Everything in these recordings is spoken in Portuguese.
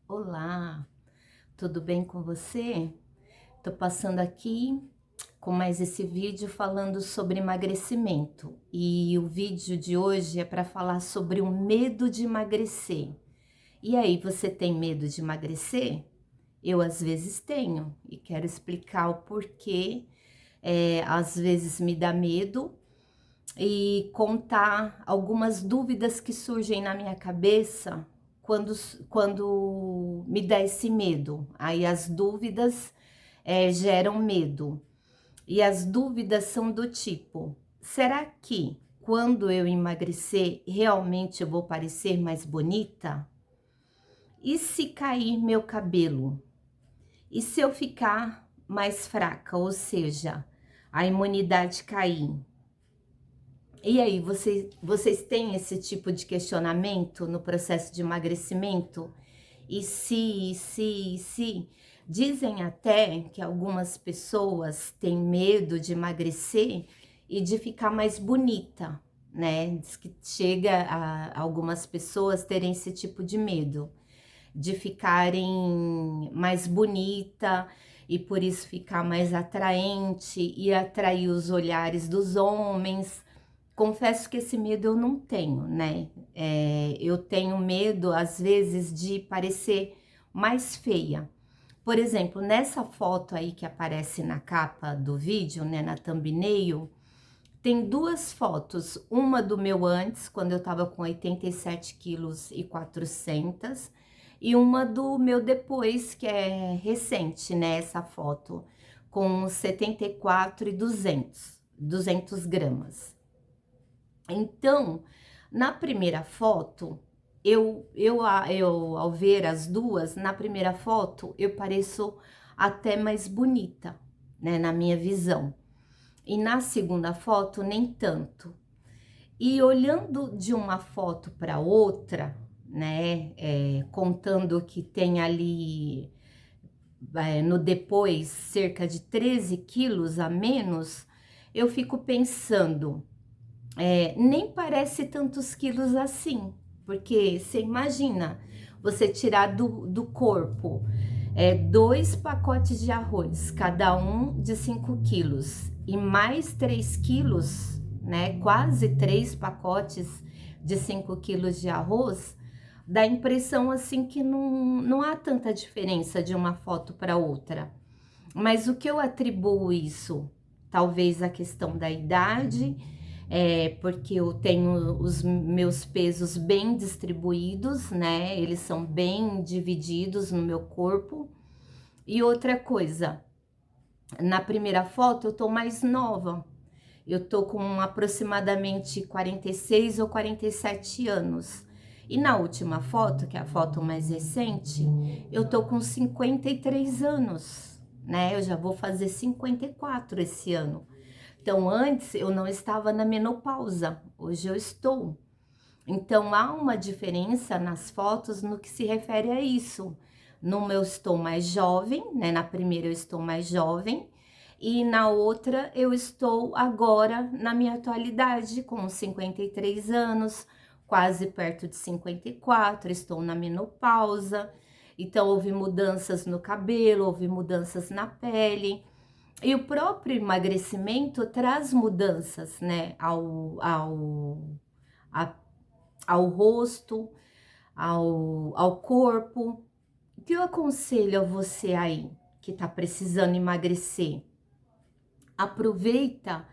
Olá, tudo bem com você? Tô passando aqui com mais esse vídeo falando sobre emagrecimento. E o vídeo de hoje é para falar sobre o medo de emagrecer. E aí, você tem medo de emagrecer? Eu às vezes tenho e quero explicar o porquê. Às vezes me dá medo e contar algumas dúvidas que surgem na minha cabeça quando, quando me dá esse medo. Aí as dúvidas geram medo. E as dúvidas são do tipo: será que quando eu emagrecer realmente eu vou parecer mais bonita? E se cair meu cabelo? E se eu ficar mais fraca, ou seja, a imunidade cair? E aí, vocês têm esse tipo de questionamento no processo de emagrecimento? E se? Dizem até que algumas pessoas têm medo de emagrecer e de ficar mais bonita, né? Diz que chega a algumas pessoas terem esse tipo de medo, de ficarem mais bonita e por isso ficar mais atraente e atrair os olhares dos homens. Confesso que esse medo eu não tenho, né? Eu tenho medo, às vezes, de parecer mais feia. Por exemplo, nessa foto aí que aparece na capa do vídeo, né, na thumbnail, tem duas fotos. Uma do meu antes, quando eu tava com 87 quilos e 400, e uma do meu depois, que é recente, né, essa foto, com 74 e 200 gramas. Então, na primeira foto, ao ver as duas, na primeira foto, eu pareço até mais bonita, né, na minha visão. E na segunda foto, nem tanto. E olhando de uma foto para outra, né, contando que tem ali, no depois, cerca de 13 quilos a menos, eu fico pensando, nem parece tantos quilos assim, porque você imagina você tirar do corpo dois pacotes de arroz, cada um de 5 quilos, e mais 3 quilos, né? Quase 3 pacotes de 5 quilos de arroz, dá a impressão assim que não há tanta diferença de uma foto para outra. Mas o que eu atribuo isso? Talvez a questão da idade, porque eu tenho os meus pesos bem distribuídos, né? Eles são bem divididos no meu corpo. E outra coisa, na primeira foto eu tô mais nova. Eu tô com aproximadamente 46 ou 47 anos. E na última foto, que é a foto mais recente, eu tô com 53 anos, né? Eu já vou fazer 54 esse ano. Então, antes eu não estava na menopausa, hoje eu estou. Então, há uma diferença nas fotos no que se refere a isso. Numa eu estou mais jovem, né? Na primeira eu estou mais jovem, e na outra eu estou agora na minha atualidade, com 53 anos, quase perto de 54, estou na menopausa. Então, houve mudanças no cabelo, houve mudanças na pele. E o próprio emagrecimento traz mudanças, né, a- ao rosto, ao corpo. O que eu aconselho a você aí que tá precisando emagrecer? Aproveita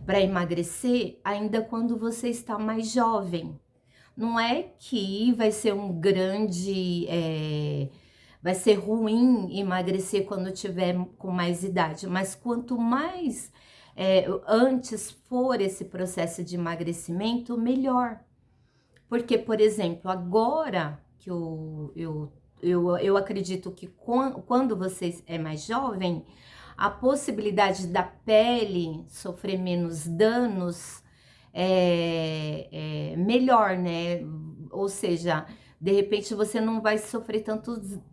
para emagrecer ainda quando você está mais jovem. Não é que vai ser um grande, vai ser ruim emagrecer quando tiver com mais idade, mas quanto mais antes for esse processo de emagrecimento, melhor. Porque, por exemplo, agora que eu acredito que quando você é mais jovem, a possibilidade da pele sofrer menos danos é melhor, né? Ou seja, de repente você não vai sofrer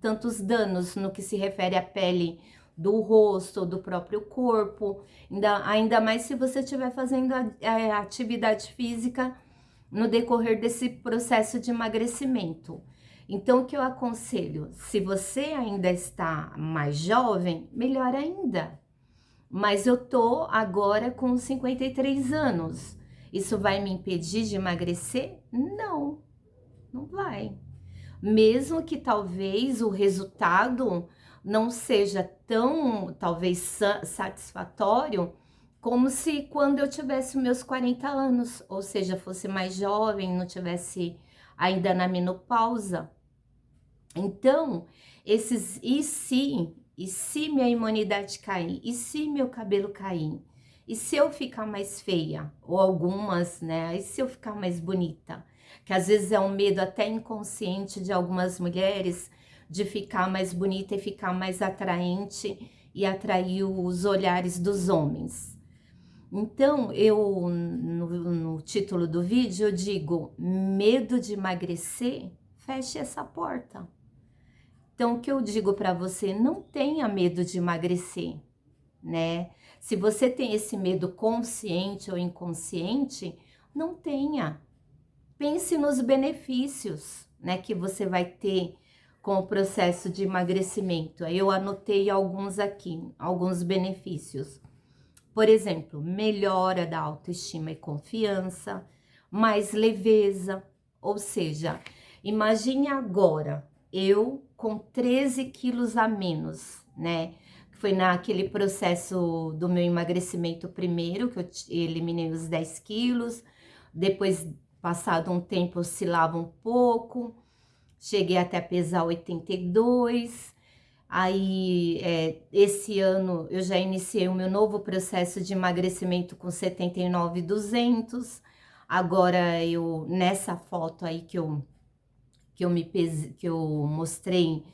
tantos danos no que se refere à pele do rosto, do próprio corpo, ainda mais se você estiver fazendo a atividade física no decorrer desse processo de emagrecimento. Então, o que eu aconselho? Se você ainda está mais jovem, melhor ainda. Mas eu tô agora com 53 anos. Isso vai me impedir de emagrecer? Não, não vai. Mesmo que talvez o resultado não seja tão, talvez, satisfatório, como se quando eu tivesse meus 40 anos, ou seja, fosse mais jovem, não tivesse ainda na menopausa. Então, esses e se minha imunidade cair, e se meu cabelo cair, e se eu ficar mais feia, ou algumas, né, e se eu ficar mais bonita, que às vezes é um medo até inconsciente de algumas mulheres, de ficar mais bonita e ficar mais atraente e atrair os olhares dos homens. Então, no título do vídeo, eu digo, medo de emagrecer, feche essa porta. Então, o que eu digo para você, não tenha medo de emagrecer, né? Se você tem esse medo consciente ou inconsciente, não tenha. Pense nos benefícios, né, que você vai ter com o processo de emagrecimento. Aí eu anotei alguns aqui, alguns benefícios. Por exemplo, melhora da autoestima e confiança, mais leveza, ou seja, imagine agora eu com 13 quilos a menos, né? Foi naquele processo do meu emagrecimento primeiro, que eu eliminei os 10 quilos, depois, passado um tempo, oscilava um pouco, cheguei até a pesar 82. Aí, esse ano, eu já iniciei o meu novo processo de emagrecimento com 79,200. Agora, nessa foto aí que eu mostrei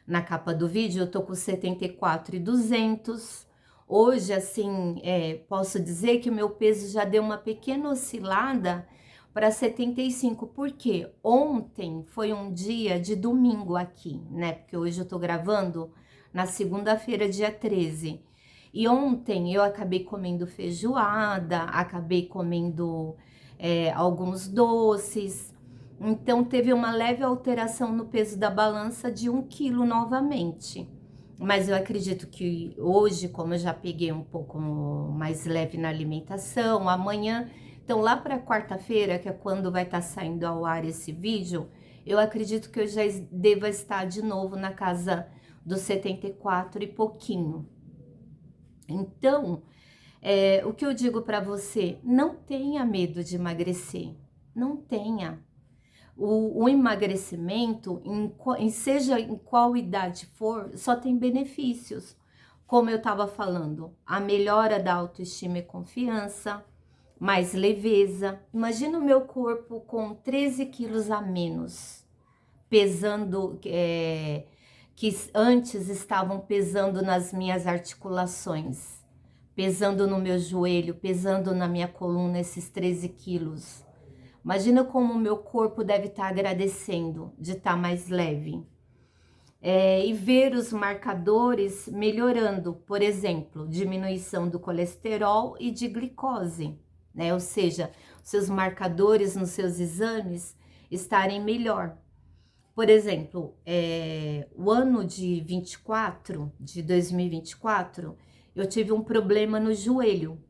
na capa do vídeo, eu tô com 74,200. Hoje, assim, posso dizer que o meu peso já deu uma pequena oscilada para 75, porque ontem foi um dia de domingo aqui, né? Porque hoje eu tô gravando na segunda-feira, dia 13. E ontem eu acabei comendo feijoada, acabei comendo alguns doces. Então, teve uma leve alteração no peso da balança de 1 quilo novamente. Mas eu acredito que hoje, como eu já peguei um pouco mais leve na alimentação, amanhã, então lá para quarta-feira, que é quando vai estar saindo ao ar esse vídeo, eu acredito que eu já deva estar de novo na casa dos 74 e pouquinho. Então, o que eu digo para você, não tenha medo de emagrecer, não tenha. O emagrecimento, seja em qual idade for, só tem benefícios. Como eu estava falando, a melhora da autoestima e confiança, mais leveza. Imagina o meu corpo com 13 quilos a menos, pesando, que antes estavam pesando nas minhas articulações, pesando no meu joelho, pesando na minha coluna esses 13 quilos. Imagina como o meu corpo deve estar agradecendo de estar mais leve. E ver os marcadores melhorando, por exemplo, diminuição do colesterol e de glicose, né? Ou seja, seus marcadores nos seus exames estarem melhor. Por exemplo, o ano de 2024, eu tive um problema no joelho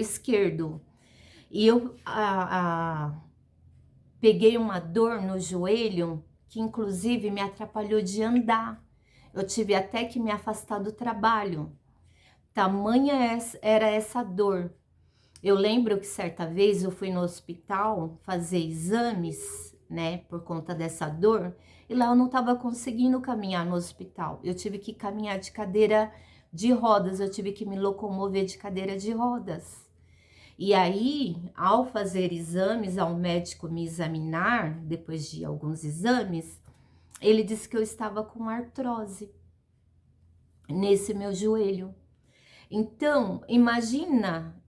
esquerdo. E eu peguei uma dor no joelho que inclusive me atrapalhou de andar. Eu tive até que me afastar do trabalho. Tamanha era essa dor. Eu lembro que certa vez eu fui no hospital fazer exames, né, por conta dessa dor, e lá eu não estava conseguindo caminhar no hospital. Eu tive que caminhar de cadeira de rodas, eu tive que me locomover de cadeira de rodas. E aí, ao fazer exames, ao médico me examinar, depois de alguns exames, ele disse que eu estava com artrose nesse meu joelho. Então, imagina,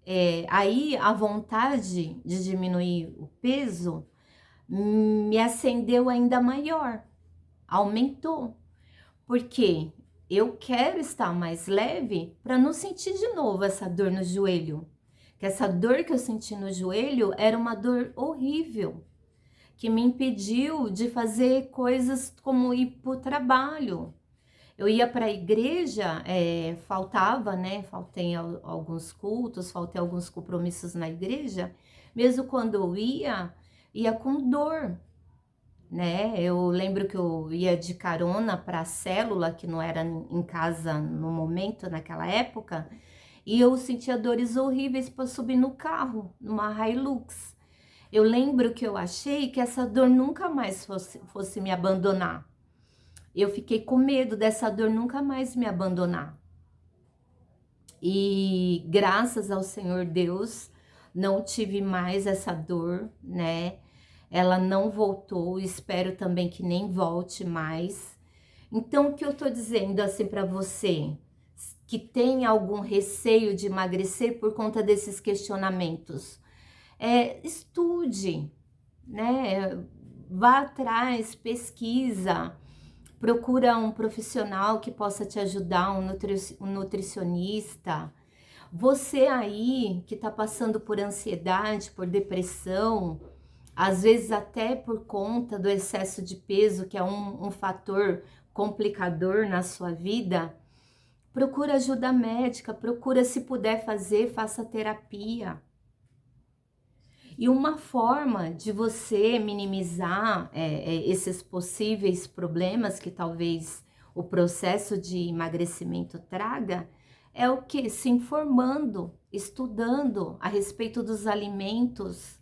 aí a vontade de diminuir o peso me acendeu ainda maior, aumentou, porque eu quero estar mais leve para não sentir de novo essa dor no joelho. Que essa dor que eu senti no joelho era uma dor horrível, que me impediu de fazer coisas como ir para o trabalho. Eu ia para a igreja, faltava, né? Faltei alguns cultos, faltei alguns compromissos na igreja. Mesmo quando eu ia com dor, né? Eu lembro que eu ia de carona para a célula, que não era em casa no momento, naquela época, e eu sentia dores horríveis para subir no carro, numa Hilux. Eu lembro que eu achei que essa dor nunca mais fosse me abandonar. Eu fiquei com medo dessa dor nunca mais me abandonar. E graças ao Senhor Deus, não tive mais essa dor, né? Ela não voltou, espero também que nem volte mais. Então, o que eu tô dizendo assim para você, que tem algum receio de emagrecer por conta desses questionamentos, estude, né? Vá atrás, pesquisa, procura um profissional que possa te ajudar, um nutricionista. Você aí que está passando por ansiedade, por depressão, às vezes até por conta do excesso de peso, que é um fator complicador na sua vida, procura ajuda médica, procura, se puder fazer, faça terapia. E uma forma de você minimizar esses possíveis problemas que talvez o processo de emagrecimento traga é o que? Se informando, estudando a respeito dos alimentos.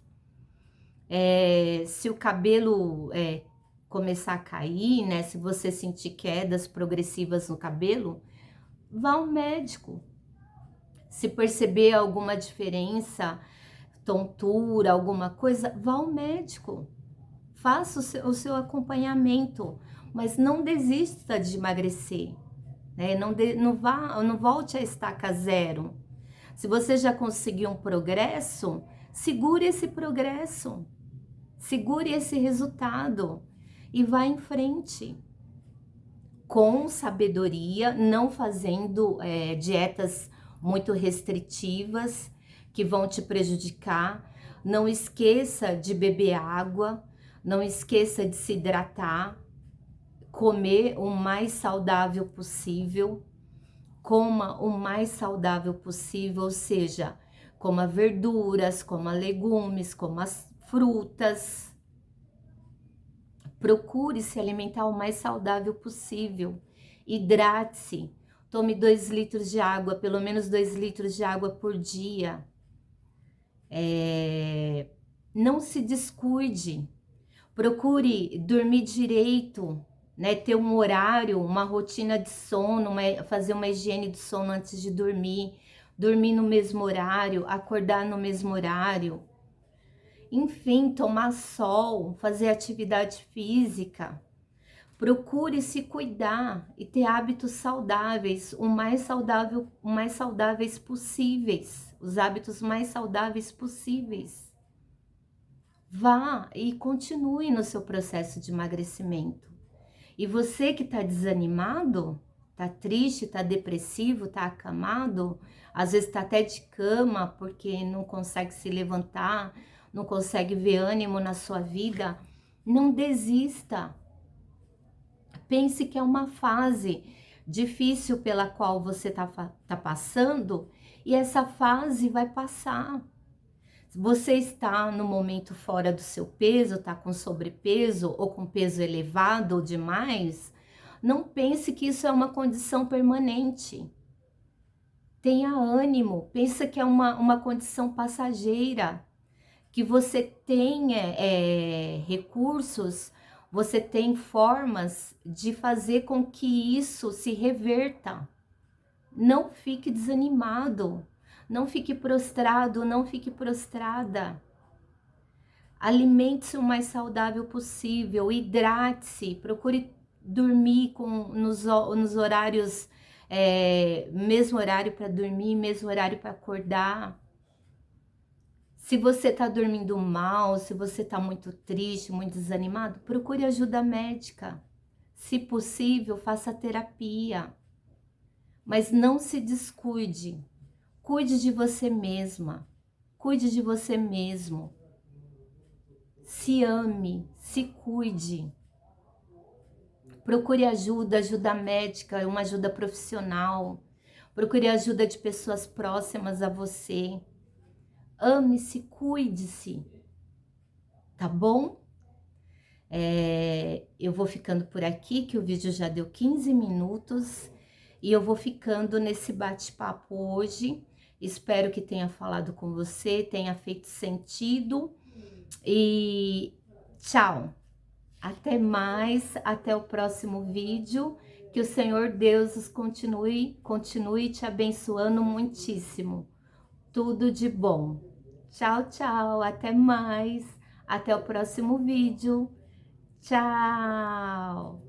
Se o cabelo começar a cair, né? Se você sentir quedas progressivas no cabelo, vá ao médico. Se perceber alguma diferença, tontura, alguma coisa, vá ao médico. Faça o seu acompanhamento, mas não desista de emagrecer, né? Não volte a estaca zero. Se você já conseguiu um progresso, segure esse progresso, segure esse resultado e vá em frente. Com sabedoria, não fazendo dietas muito restritivas que vão te prejudicar. Não esqueça de beber água, não esqueça de se hidratar, comer o mais saudável possível, coma o mais saudável possível, ou seja, coma verduras, coma legumes, coma as frutas. Procure se alimentar o mais saudável possível. Hidrate-se. Tome 2 litros de água, pelo menos 2 litros de água por dia. Não se descuide. Procure dormir direito, né? Ter um horário, uma rotina de sono, fazer uma higiene de sono antes de dormir. Dormir no mesmo horário, acordar no mesmo horário. Enfim, tomar sol, fazer atividade física. Procure se cuidar e ter hábitos saudáveis, o mais saudáveis possíveis, os hábitos mais saudáveis possíveis. Vá e continue no seu processo de emagrecimento. E você que está desanimado, está triste, está depressivo, está acamado, às vezes está até de cama porque não consegue se levantar, não consegue ver ânimo na sua vida, não desista. Pense que é uma fase difícil pela qual você tá passando e essa fase vai passar. Você está no momento fora do seu peso, está com sobrepeso ou com peso elevado ou demais, não pense que isso é uma condição permanente. Tenha ânimo, pensa que é uma condição passageira, que você tenha recursos, você tem formas de fazer com que isso se reverta. Não fique desanimado, não fique prostrado, não fique prostrada. Alimente-se o mais saudável possível, hidrate-se, procure dormir nos horários, mesmo horário para dormir, mesmo horário para acordar. Se você está dormindo mal, se você está muito triste, muito desanimado, procure ajuda médica. Se possível, faça terapia. Mas não se descuide. Cuide de você mesma. Cuide de você mesmo. se ame, se cuide. Procure ajuda, ajuda médica, uma ajuda profissional. Procure ajuda de pessoas próximas a você. Ame-se, cuide-se, tá bom? Eu vou ficando por aqui, que o vídeo já deu 15 minutos. E eu vou ficando nesse bate-papo hoje. Espero que tenha falado com você, tenha feito sentido. E tchau! Até mais, até o próximo vídeo. Que o Senhor Deus os continue te abençoando muitíssimo. Tudo de bom. Tchau, tchau. Até mais. Até o próximo vídeo. Tchau.